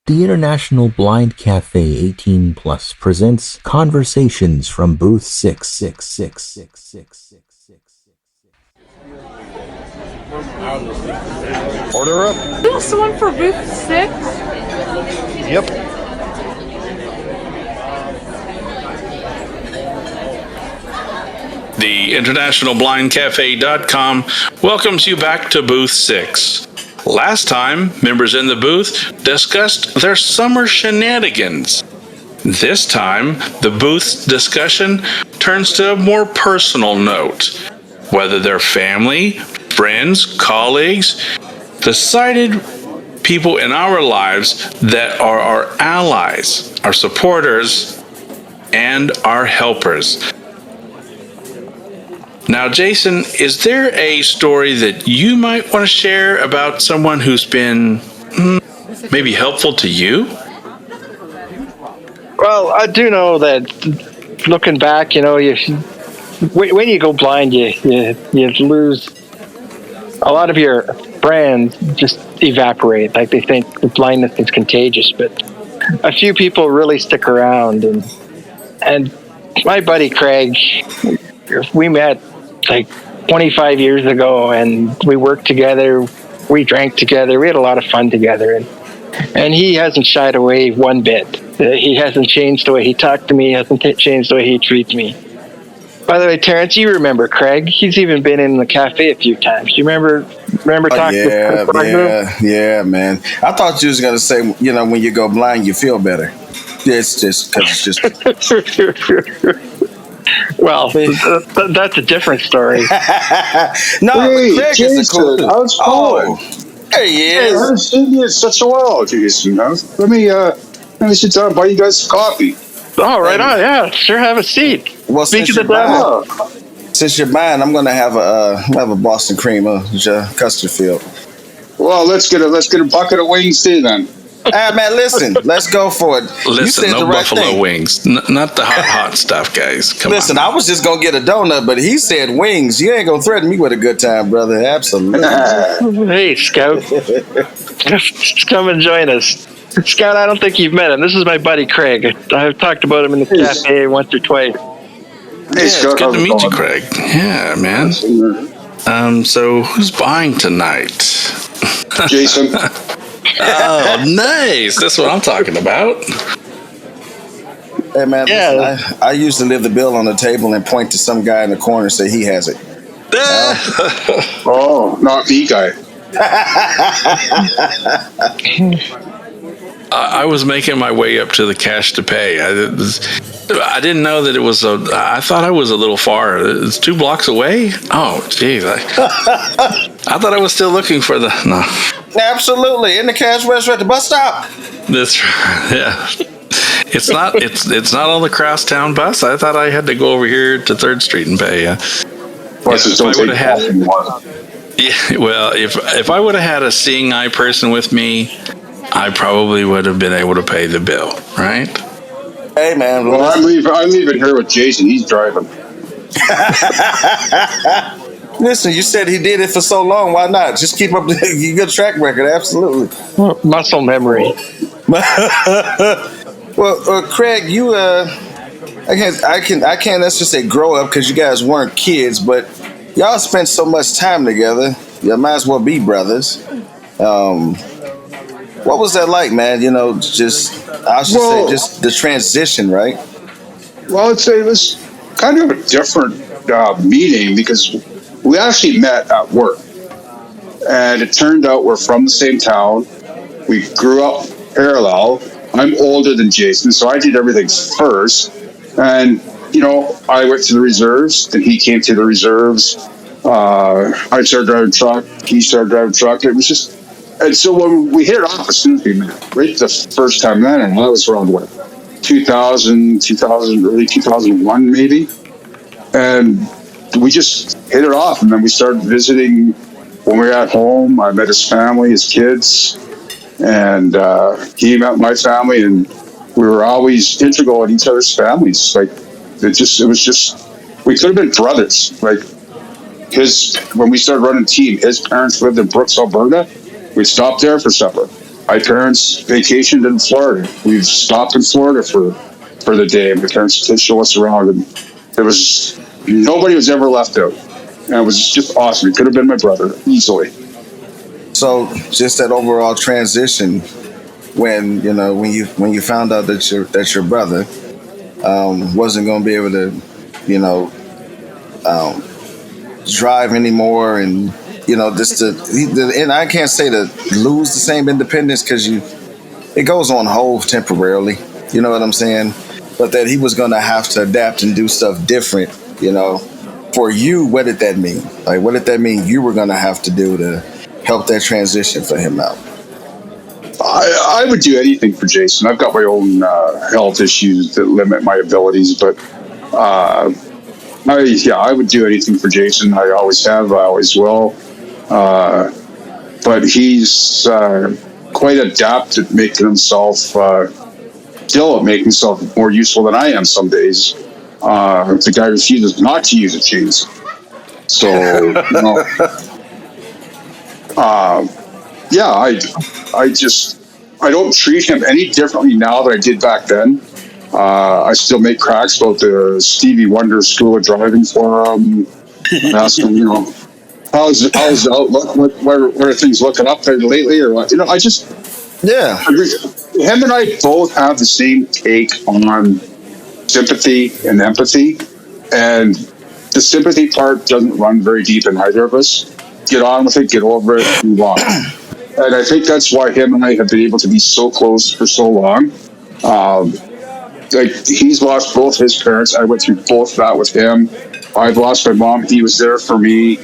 The International Blind Cafe 18 Plus presents Conversations from Booth 6666666. Order up. Is there someone for booth 6? Yep. The InternationalBlindCafe.com welcomes you back to Booth 6. Last time, members in the booth discussed their summer shenanigans. This time, the booth's discussion turns to a more personal note. Whether they're family, friends, colleagues, the sighted people in our lives that are our allies, our supporters, and our helpers. Now, Jason, is there a story that you might want to share about someone who's been maybe helpful to you? Well, I do know that looking back, when you go blind, you lose a lot of your friends, just evaporate. Like they think the blindness is contagious, but a few people really stick around. And my buddy Craig, we met like 25 years ago, and we worked together, we drank together, we had a lot of fun together, and he hasn't shied away one bit. He hasn't changed the way he talked to me, hasn't changed the way he treats me. By the way, Terrence, you remember Craig? He's even been in the cafe a few times. You remember talking to Craig? Yeah, man. I thought you was gonna say, when you go blind, you feel better. It's just because it's just. Well, that's a different story. No, hey, Craig Jason, is the cool. how's it going? There he Hey, I is. haven't seen you in such a while, Jason. Let me sit down and buy you guys some coffee. Oh, right on. Yeah, sure. Have a seat. Well, Speak since of the you're devil. buying, since you're buying, I'm gonna have a Boston cream, custard field. Well, let's get a bucket of wings too, then. Man, listen, let's go for it. You Listen, said no the right buffalo thing. wings. Not the hot stuff, guys. Come Listen, on. I was just gonna get a donut, but he said wings. You ain't gonna threaten me with a good time, brother. Absolutely. Hey, Scout. Just come and join us. Scout, I don't think you've met him. This is my buddy Craig. I've talked about him in the cafe once or twice. Hey, It's Scott, good how's to it meet you, going? Craig. Yeah, man. So who's buying tonight? Jason. Oh, nice. That's what I'm talking about. Hey man, Yeah. listen, I used to leave the bill on the table and point to some guy in the corner and say he has it. Oh, not me, guy. I was making my way up to the cash to pay. I didn't know that it was I thought I was a little far. It's 2 blocks away. Oh, geez. I thought I was still looking for the. No. Absolutely, in the cash register at the bus stop. That's right. Yeah. It's not. It's not on the Crosstown bus. I thought I had to go over here to 3rd Street and pay. Buses don't take off anymore. Yeah. Well, if I would have had a seeing eye person with me, I probably would have been able to pay the bill. Right. Hey man, Well, I'm leaving here with Jason. He's driving. listen, you said he did it for so long. Why not? Just keep up the good track record. Absolutely. Muscle memory. Well, Craig, you I can't let's just say grow up because you guys weren't kids, but y'all spent so much time together. You might as well be brothers. What was that like, man? Just just the transition, right? Well, I'd say it was kind of a different meeting because we actually met at work. And it turned out we're from the same town. We grew up parallel. I'm older than Jason, so I did everything first. And, I went to the reserves, and he came to the reserves. I started driving truck. He started driving truck. It was just... And so when we hit it off as soon as we met, right the first time then, and I was around, 2000, early 2001 maybe. And we just hit it off, and then we started visiting when we were at home. I met his family, his kids, and he met my family, and we were always integral in each other's families. Like, we could have been brothers. Like, when we started running team, his parents lived in Brooks, Alberta. We'd stop there for supper. My parents vacationed in Florida. We've stopped in Florida for the day. My parents did show us around, and there was nobody was ever left out. And it was just awesome. It could have been my brother easily. So just that overall transition when when you found out that your brother wasn't going to be able to you know um, drive anymore, and just and I can't say to lose the same independence because it goes on hold temporarily. You know what I'm saying? But that he was going to have to adapt and do stuff different. For you, what did that mean? Like, what did that mean you were going to have to do to help that transition for him out? I would do anything for Jason. I've got my own health issues that limit my abilities, but I would do anything for Jason. I always have. I always will. But he's quite adept at making himself still at making himself more useful than I am some days. The guy refuses not to use a chainsaw. So, yeah, I don't treat him any differently now than I did back then. I still make cracks about the Stevie Wonder School of Driving for him. Ask him, how's the outlook? What are things looking up there lately, or what? I just Yeah. him and I both have the same take on sympathy and empathy, and the sympathy part doesn't run very deep in either of us. Get on with it, get over it, move on. And I think that's why him and I have been able to be so close for so long. Like, he's lost both his parents. I went through both that with him. I've lost my mom. He was there for me.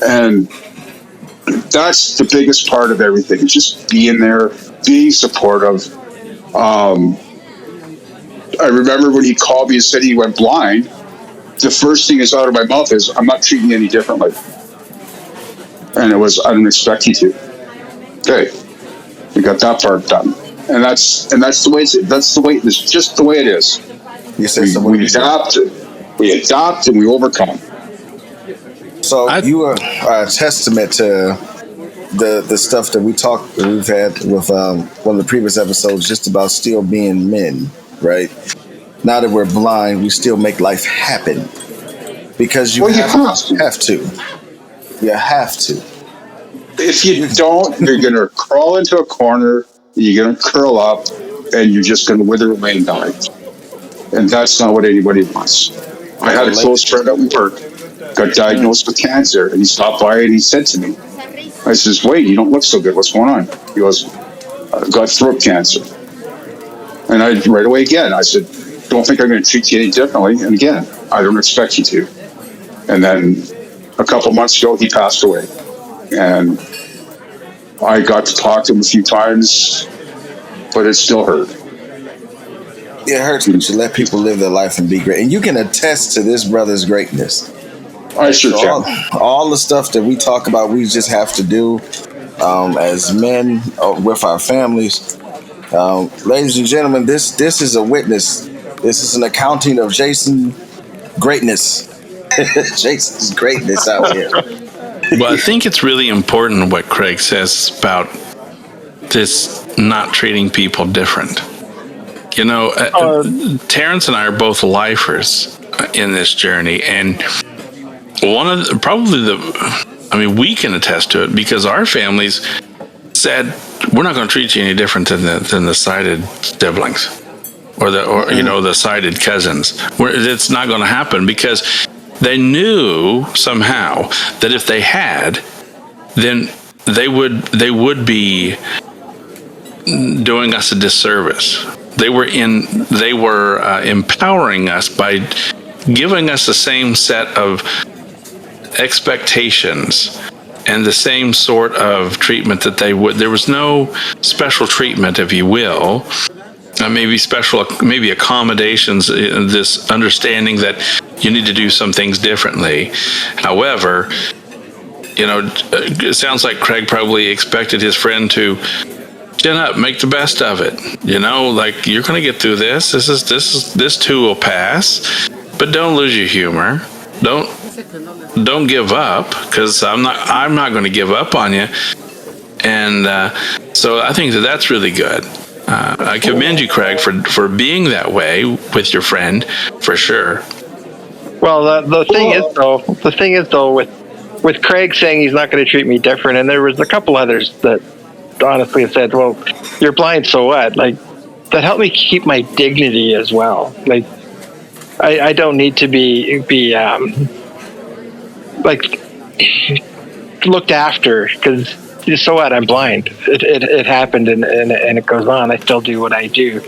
And that's the biggest part of everything. Just being there, being supportive. I remember when he called me and said he went blind, the first thing that's out of my mouth is, I'm not treating you any differently. And it was, I didn't expect you to. Okay. We got that part done. And that's the way it's just the way it is. You said we adapt and we overcome. So you are a testament to the stuff that we've had with one of the previous episodes, just about still being men, right? Now that we're blind, we still make life happen because you have to. You have to. If you don't, you're going to crawl into a corner, you're going to curl up, and you're just going to wither away and die. And that's not what anybody wants. I had a close friend at work, got diagnosed with cancer, and he stopped by and he said to me, I says, Wade, you don't look so good. What's going on? He goes, I've got throat cancer. And I right away again, I said, don't think I'm going to treat you any differently. And again, I don't expect you to. And then a couple months ago, he passed away. And I got to talk to him a few times, but it still hurt. It hurts, but you let people live their life and be great. And you can attest to this brother's greatness. I sure can. All the stuff that we talk about, we just have to do as men with our families. Ladies and gentlemen, this is a witness. This is an accounting of Jason's greatness. Jason's greatness out here. Well, I think it's really important what Craig says about this not treating people different. Terrence and I are both lifers in this journey, and we can attest to it because our families said we're not going to treat you any different than the sighted siblings or the sighted cousins. It's not going to happen because they knew somehow that if they had, then they would be doing us a disservice. They were empowering us by giving us the same set of expectations and the same sort of treatment that they would. There was no special treatment, if you will. Maybe accommodations, this understanding that you need to do some things differently. However, it sounds like Craig probably expected his friend to chin up, make the best of it. Like, you're going to get through this. This too will pass, but don't lose your humor. Don't give up, because I'm not going to give up on you. And So I think that that's really good. I commend you, Craig, for being that way with your friend, for sure. Well, the thing is though, with Craig saying he's not going to treat me different, and there was a couple others that honestly said, "Well, you're blind, so what?" Like that helped me keep my dignity as well. Like I don't need to be like looked after because so what? I'm blind. It happened and it goes on. I still do what I do.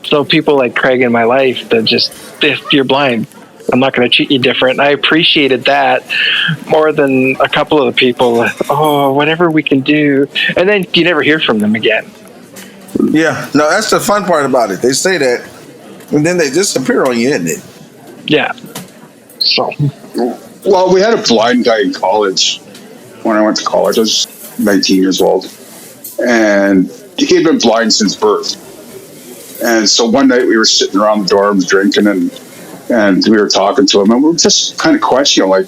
So people like Craig in my life that just, if you're blind, I'm not going to treat you different. I appreciated that more than a couple of the people. Oh, whatever we can do, and then you never hear from them again. Yeah, no, that's the fun part about it. They say that, and then they disappear on you, isn't it? Yeah. So Well, we had a blind guy in college when I went to college. I was 19 years old, and he had been blind since birth. And so one night we were sitting around the dorms drinking, and we were talking to him, and we were just kind of questioning, like,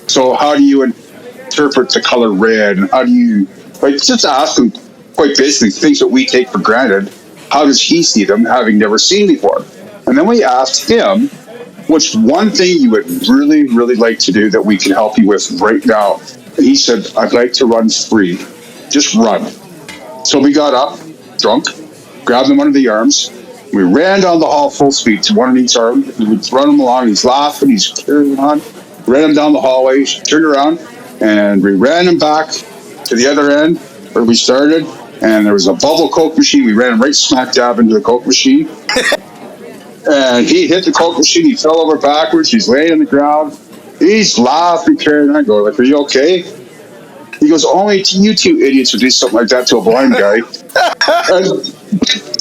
so how do you interpret the color red? And how do you, like, just ask him quite basically things that we take for granted. How does he see them, having never seen before? And then we asked him, what's one thing you would really, really like to do that we can help you with right now? And he said, I'd like to run free. Just run. So we got up, drunk, grabbed him under the arms. We ran down the hall full speed to one in each arm. We would run him along. He's laughing. He's carrying on. Ran him down the hallway, turned around, and we ran him back to the other end where we started. And there was a bubble Coke machine. We ran him right smack dab into the Coke machine. And he hit the Coke machine. He fell over backwards. He's laying on the ground. He's laughing, carrying on. I go, like, are you okay? He goes, only you two idiots would do something like that to a blind guy. And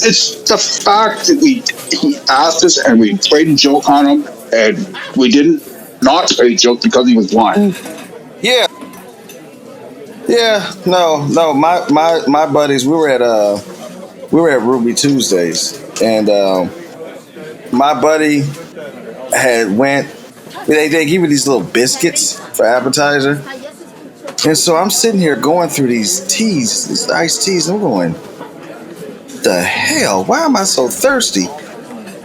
it's the fact that he asked us and we played a joke on him, and we didn't not play a joke because he was blind. Yeah. Yeah, no. My buddies, we were at Ruby Tuesdays, and my buddy had went. They give you these little biscuits for appetizer, and so I'm sitting here going through these teas, these iced teas, and I'm going, the hell? Why am I so thirsty?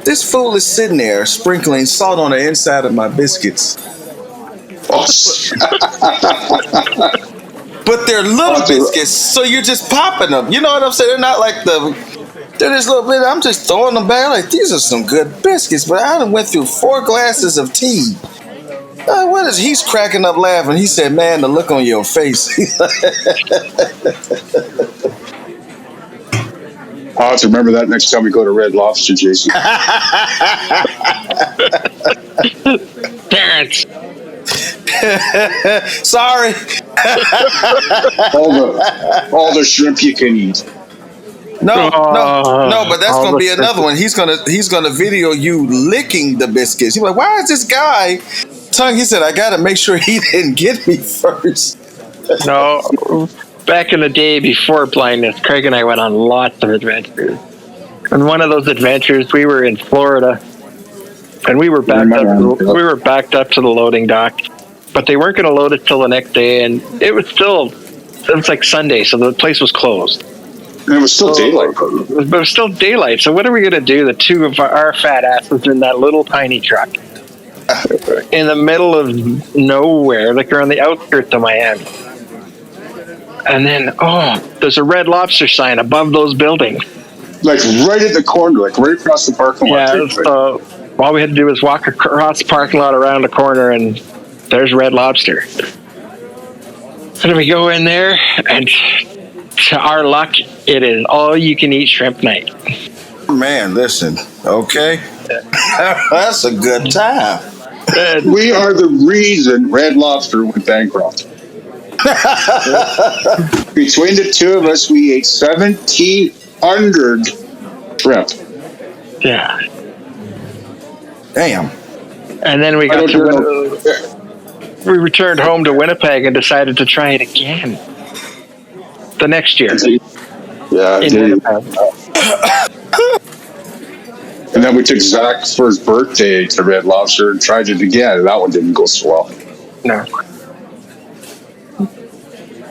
This fool is sitting there sprinkling salt on the inside of my biscuits. Oh, But they're little biscuits, so you're just popping them. You know what I'm saying? They're not like they're just little bit. I'm just throwing them back. Like, these are some good biscuits, but I done went through 4 glasses of tea. What is he's cracking up laughing? He said, man, the look on your face. I'll have to remember that next time we go to Red Lobster, Jason. parents. Sorry. all the shrimp you can eat. No, but that's gonna be another one. He's gonna video you licking the biscuits. He's like, why is this guy tongue? He said, I gotta make sure he didn't get me first. No, back in the day before blindness, Craig and I went on lots of adventures. And one of those adventures, we were in Florida, and we were backed up to the loading dock, but they weren't going to load it till the next day, and it was like Sunday, so the place was closed. And it was still daylight. But it was still daylight. So what are we going to do? The two of our fat asses in that little tiny truck in the middle of nowhere, like we're on the outskirts of Miami. And then, there's a Red Lobster sign above those buildings. Like right at the corner, like right across the parking lot. Yeah, so all we had to do was walk across the parking lot around the corner, and there's Red Lobster. And we go in there, and to our luck, it is all-you-can-eat shrimp night. Man, listen, okay? That's a good time. We are the reason Red Lobster went bankrupt. Between the two of us, we ate 1,700 shrimp. Yeah. Damn. And then we returned home to Winnipeg and decided to try it again the next year. Yeah. In Winnipeg. And then we took Zach for his birthday to Red Lobster and tried it again. That one didn't go so well. No.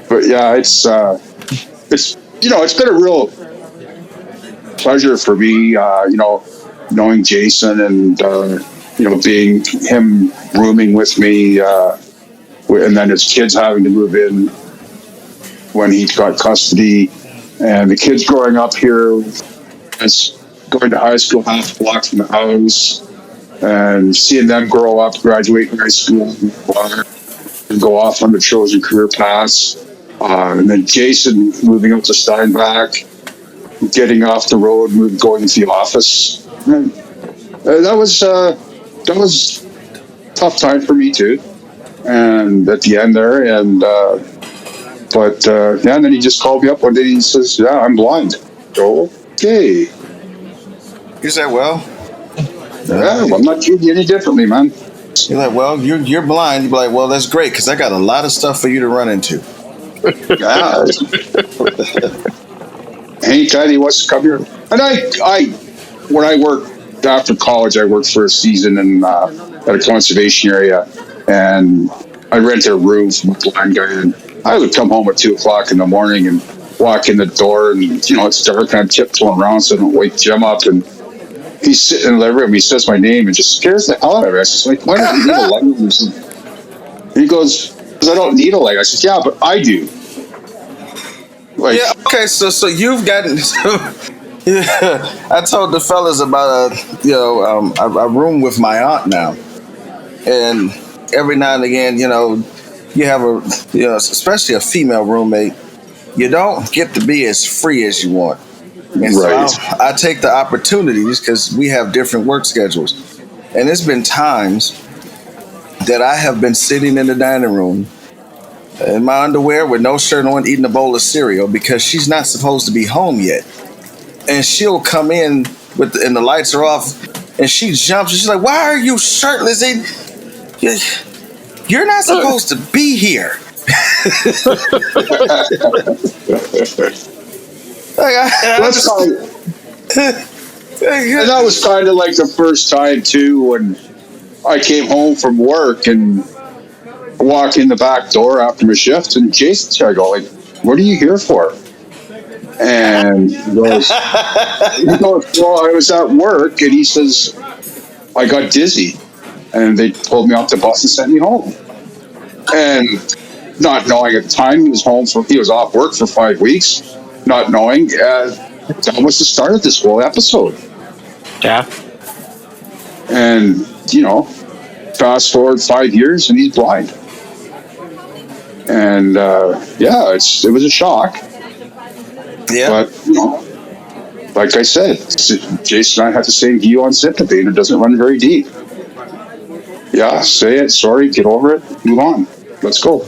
But yeah, it's it's been a real pleasure for me, knowing Jason and, being him rooming with me, and then his kids having to move in when he got custody, and the kids growing up here, as going to high school half a block from the house, and seeing them grow up, graduate high school, and go off on the chosen career paths. And then Jason moving out to Steinbach, getting off the road, going to the office. That was tough time for me too. And at the end there, and and then he just called me up one day. He says, "Yeah, I'm blind." Okay. He said, "Well, I'm not treating you any differently, man." You're like, "Well, you're blind." You'd be like, "Well, that's great because I got a lot of stuff for you to run into." Yeah. Anytime he wants to come here, and I when I worked after college, I worked for a season at a conservation area, and I rented a room from a blind guy, and I would come home at 2:00 in the morning and walk in the door, and it's dark, and I'm tiptoeing around so I don't wake Jim up, and he's sitting in the living room. He says my name and just scares the hell out of me. I says, like, why don't you need a light? And he goes, because I don't need a light. I says, yeah, but I do. Like, yeah. Okay. So you've gotten. Yeah, I told the fellas about a room with my aunt now, and every now and again, you have especially a female roommate, you don't get to be as free as you want. And right. So I take the opportunities because we have different work schedules. And there's been times that I have been sitting in the dining room in my underwear with no shirt on, eating a bowl of cereal because she's not supposed to be home yet. And she'll come in and the lights are off, and she jumps and she's like, "Why are you shirtless? You're not supposed to be here." And that was kind of like the first time too when I came home from work and walk in the back door after my shift, and Jason's here. I go, like, "What are you here for?" And he goes, "Well, I was at work," and he says, "I got dizzy, and they pulled me off the bus and sent me home." And not knowing at the time he was off work for 5 weeks, not knowing that was the start of this whole episode. Yeah. And fast forward 5 years and he's blind. And it was a shock. Yeah. But like I said, Jason and I have the same view on sympathy, and it doesn't run very deep. Yeah, say it, sorry, get over it, move on. Let's go.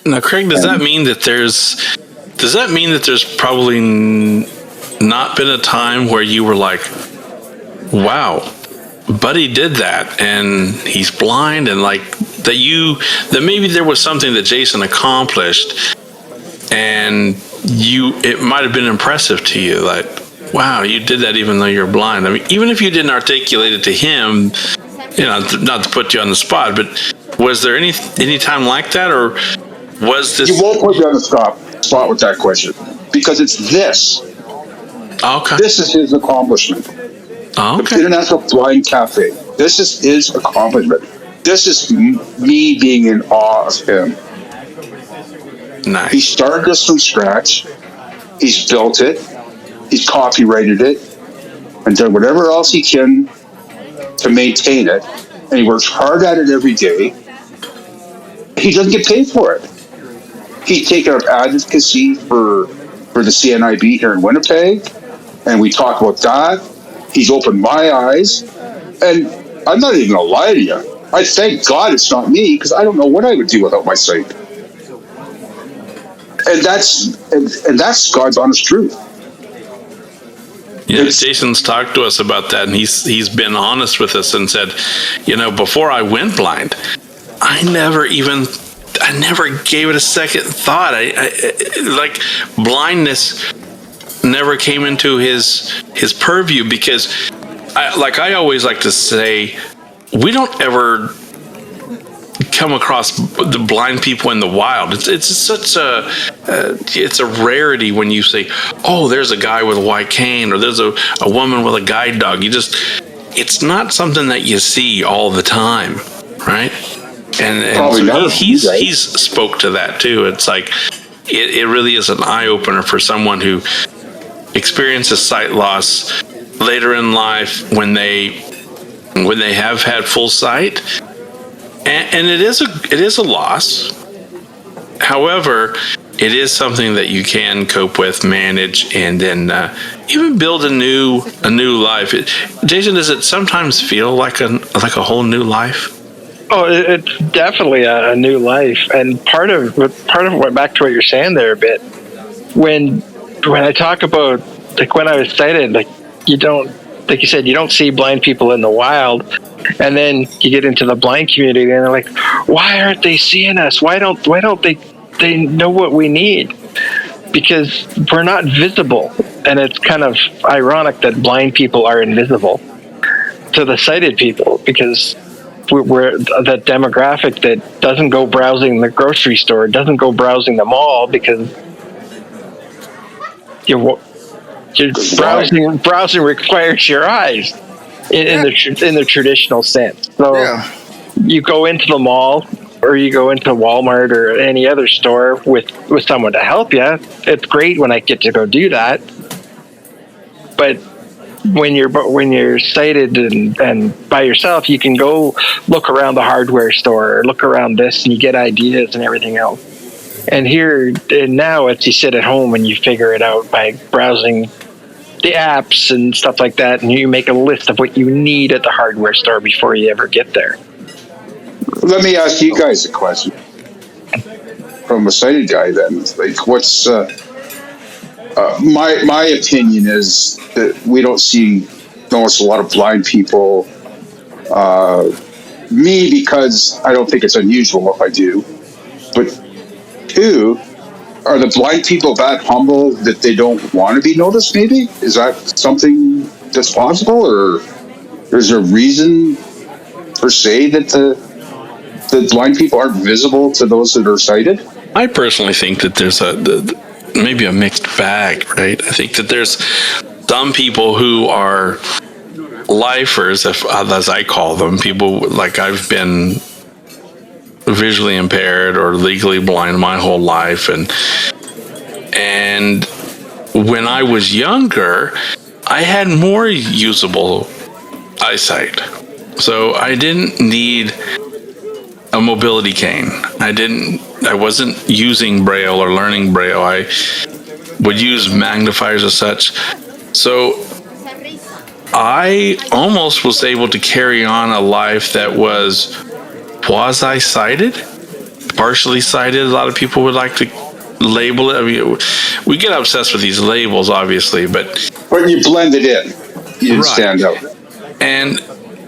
Now, Craig, does that mean that there's probably not been a time where you were like, "Wow, Buddy did that, and he's blind," and like that maybe there was something that Jason accomplished, and it might have been impressive to you, like, "Wow, you did that even though you're blind." I mean, even if you didn't articulate it to him, not to put you on the spot, but was there any time like that, or was this? You won't put me on the spot with that question, because it's this. Okay. This is his accomplishment. Okay. The International Blind Cafe. This is his accomplishment. This is me being in awe of him. Nice. He started this from scratch. He's built it. He's copyrighted it, and done whatever else he can to maintain it. And he works hard at it every day. He doesn't get paid for it. He's taken up advocacy for the CNIB here in Winnipeg, and we talk about that. He's opened my eyes, and I'm not even gonna lie to you. I thank God it's not me, because I don't know what I would do without my sight. And that's God's honest truth. Yeah, Jason's talked to us about that, and he's been honest with us and said, before I went blind, I never gave it a second thought. I like blindness never came into his purview, because I always like to say, we don't ever come across the blind people in the wild. It's such a it's a rarity when you say, "Oh, there's a guy with a white cane," or "There's a woman with a guide dog." It's not something that you see all the time, right? And Probably so never. he's spoke to that too. It's like it really is an eye opener for someone who experiences sight loss later in life when they have had full sight, and it is a loss. However, it is something that you can cope with, manage, and then even build a new life. Jason, does it sometimes feel like a whole new life? Oh, it's definitely a new life, and part of what, back to what you're saying there a bit. When I talk about, like, when I was sighted, like, you don't, like you said, you don't see blind people in the wild, and then you get into the blind community, and they're like, why aren't they seeing us? Why don't they know what we need? Because we're not visible, and it's kind of ironic that blind people are invisible to the sighted people, because we're that demographic that doesn't go browsing the grocery store, doesn't go browsing the mall, because you're browsing requires your eyes in the traditional sense. So you go into the mall, or you go into Walmart or any other store with someone to help you. It's great when I get to go do that, but when you're sighted and by yourself, you can go look around the hardware store, or look around this, and you get ideas and everything else. And now it's, you sit at home and you figure it out by browsing the apps and stuff like that, and you make a list of what you need at the hardware store before you ever get there. Let me ask you guys a question from a sighted guy then. Like, what's my opinion is that we don't notice a lot of blind people. Me, because I don't think it's unusual if I do. But two, are the blind people that humble that they don't want to be noticed? Maybe, is that something that's possible, or is there a reason per se that the blind people aren't visible to those that are sighted? I personally think that there's maybe a mixed bag, right? I think that there's some people who are lifers, as I call them, people like, I've been visually impaired or legally blind my whole life, and when I was younger, I had more usable eyesight, so I didn't need a mobility cane. I wasn't using Braille or learning Braille. I would use magnifiers as such. So I almost was able to carry on a life that was quasi-sighted, partially sighted. A lot of people would like to label it. I mean, we get obsessed with these labels, obviously, but you blended in. You didn't stand out. And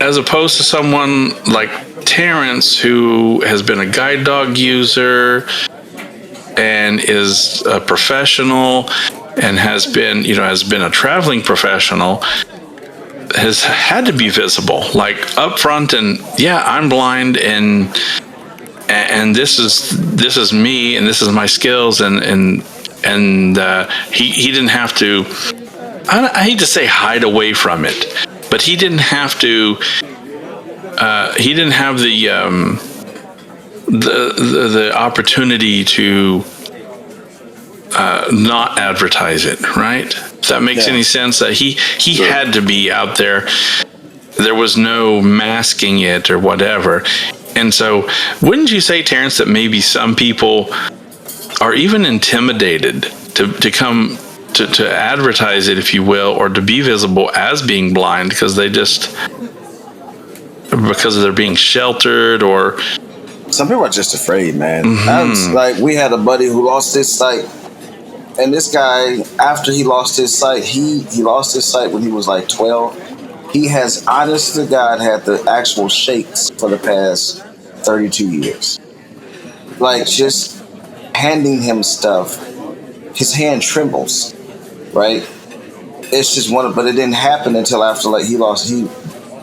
as opposed to someone like Terrence, who has been a guide dog user and is a professional and has been a traveling professional, has had to be visible, like up front, and I'm blind, and this is me, and this is my skills, and he didn't have to, I hate to say hide away from it, but he didn't have to. He didn't have the opportunity to not advertise it, right? If that makes any sense, that he had to be out there. There was no masking it or whatever. And so, wouldn't you say, Terrence, that maybe some people are even intimidated to come to advertise it, if you will, or to be visible as being blind, because they're being sheltered, or some people are just afraid, man. Like, we had a buddy who lost his sight, and this guy, after he lost his sight, he lost his sight when he was like 12. He has, honest to God, had the actual shakes for the past 32 years. Like, just handing him stuff, his hand trembles, right? It's just but it didn't happen until after, like, he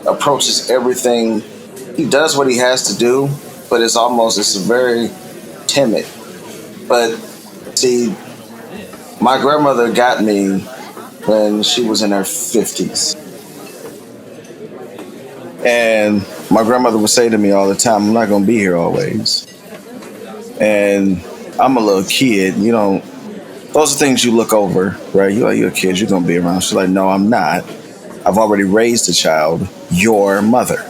approaches everything. He does what he has to do, but it's very timid. But See, my grandmother got me when she was in her 50s. And my grandmother would say to me all the time, I'm not going to be here always. And I'm a little kid. You don't, those are things you look over, right? You're a kid, you're going to be around. She's like, no, I'm not. I've already raised a child, your mother.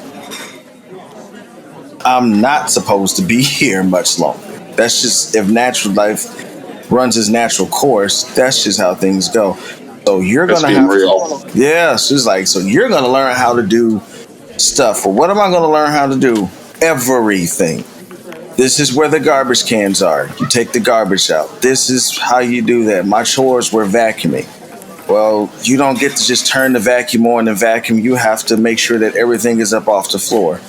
I'm not supposed to be here much longer. That's just, if natural life runs its natural course, that's just how things go. So you're going to have to, yeah, she's like, so you're going to learn how to do stuff. Well, what am I going to learn how to do? Everything. This is where the garbage cans are. You take the garbage out. This is how you do that. My chores were vacuuming. Well, you don't get to just turn the vacuum on and vacuum. You have to make sure that everything is up off the floor.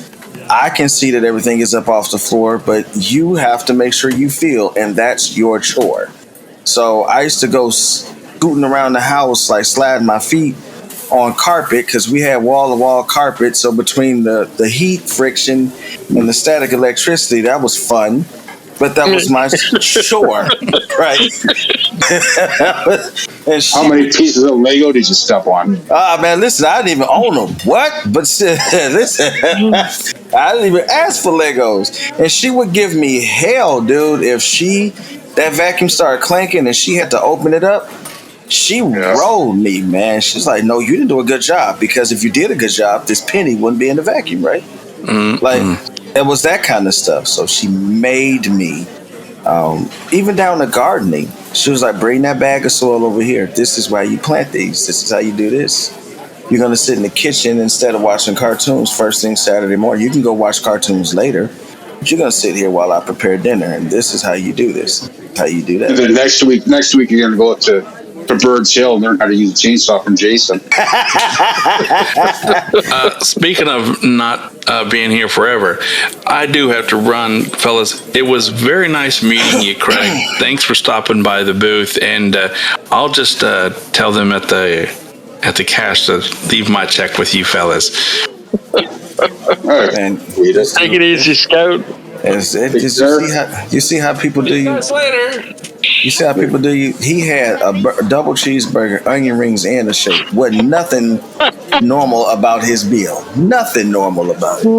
I can see that everything is up off the floor, but you have to make sure you feel, and that's your chore. So I used to go scooting around the house, like sliding my feet on carpet because we had wall-to-wall carpet. So between the heat friction and the static electricity, that was fun. But that was my chore, right? And How many pieces of Lego did you step on? Man, listen, I didn't even own them. What? But listen, I didn't even ask for Legos. And she would give me hell, dude, if that vacuum started clanking and she had to open it up. She rolled me, man. She's like, no, you didn't do a good job, because if you did a good job, this penny wouldn't be in the vacuum, right? Mm-hmm. Like, it was that kind of stuff. So she made me, even down to gardening. She was like, bring that bag of soil over here. This is why you plant these. This is how you do this. You're going to sit in the kitchen instead of watching cartoons first thing Saturday morning. You can go watch cartoons later, but you're going to sit here while I prepare dinner, and this is how you do this. How you do that. And then next week you're going to go up to Bird's Hill and learn how to use a chainsaw from Jason. Speaking of not being here forever, I do have to run, fellas. It was very nice meeting you, Craig. Thanks for stopping by the booth, and I'll just tell them at the cash to leave my check with you, fellas. All right, man. Take it easy, Scout. You see how people do you? Later. You see how people do you? He had a double cheeseburger, onion rings, and a shake. Wasn't nothing normal about his meal. Nothing normal about it. He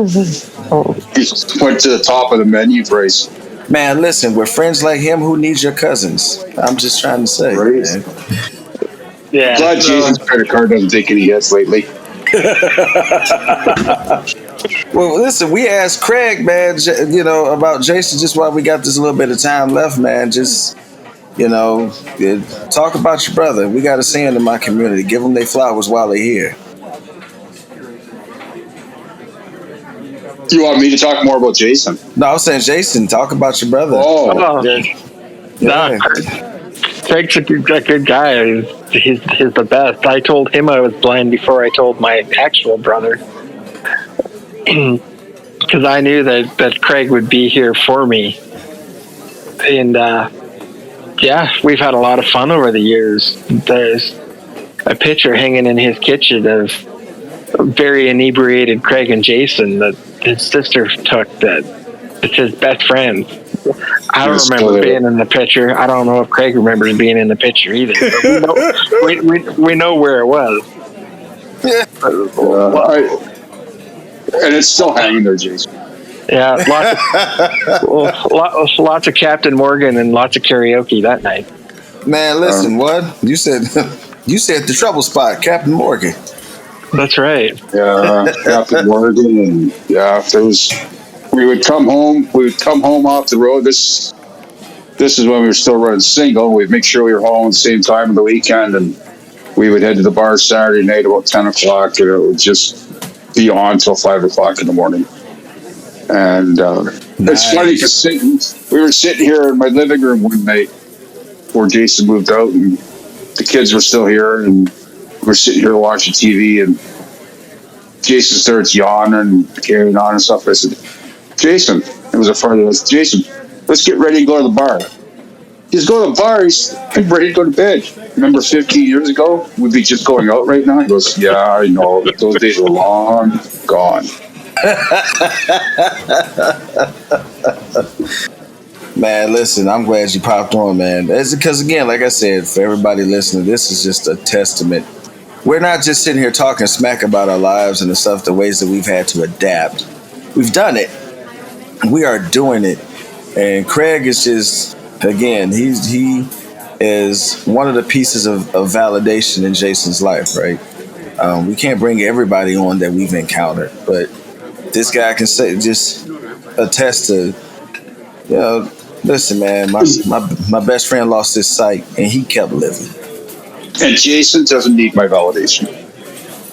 went to the top of the menu price. Man, listen, with friends like him, who needs your cousins? I'm just trying to say. Right. Man. Yeah. Glad Jason's credit card doesn't take any hits lately. Well, listen, we asked Craig, man, about Jason just while we got this little bit of time left, man. Just, talk about your brother. We got a saying in my community: give them their flowers while they're here. You want me to talk more about Jason? No, I was saying, Jason, talk about your brother. Oh. Yeah. Craig's a good guy. He's the best. I told him I was blind before I told my actual brother, because I knew that Craig would be here for me. And we've had a lot of fun over the years. There's a picture hanging in his kitchen of very inebriated Craig and Jason that his sister took. That it's his best friend. I don't remember being in the picture. I don't know if Craig remembers being in the picture either. But we know where it was. And it's still hanging there, Jason. Yeah, lots of Captain Morgan and lots of karaoke that night. Man, listen, what you said? You said the trouble spot, Captain Morgan. That's right. Yeah, Captain Morgan, and there was. We would come home off the road. This is when we were still running single. We'd make sure we were home at the same time of the weekend, and we would head to the bar Saturday night about 10 o'clock, and it would just be on until 5 o'clock in the morning. And It's funny because we were sitting here in my living room one night before Jason moved out, and the kids were still here, and we're sitting here watching TV, and Jason starts yawning and carrying on and stuff. I said, Jason, it was a Friday. I said, Jason, let's get ready to go to the bar. He's going to the bar. He's ready to go to bed. Remember 15 years ago? We'd be just going out right now? He goes, yeah, I know. Those days are long gone. Man, listen, I'm glad you popped on, man. It's because, again, like I said, for everybody listening, this is just a testament. We're not just sitting here talking smack about our lives and the stuff, the ways that we've had to adapt. We've done it. We are doing it. And Craig is just, again, he is one of the pieces of validation in Jason's life, right? We can't bring everybody on that we've encountered, but this guy can say, just attest to, you know, listen, man, my best friend lost his sight and he kept living. And Jason doesn't need my validation.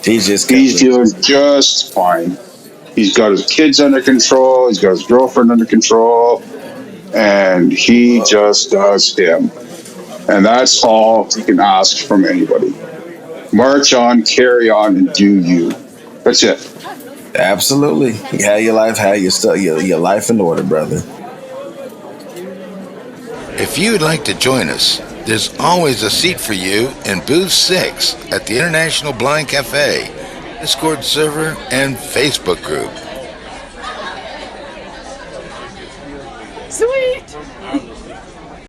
He's doing just fine. He's got his kids under control. He's got his girlfriend under control. And he just does him. And that's all you can ask from anybody. March on, carry on, and do you. That's it. Absolutely. You have your life, have your life in order, brother. If you'd like to join us, there's always a seat for you in Booth 6 at the International Blind Cafe, Discord server, and Facebook group. Sweet!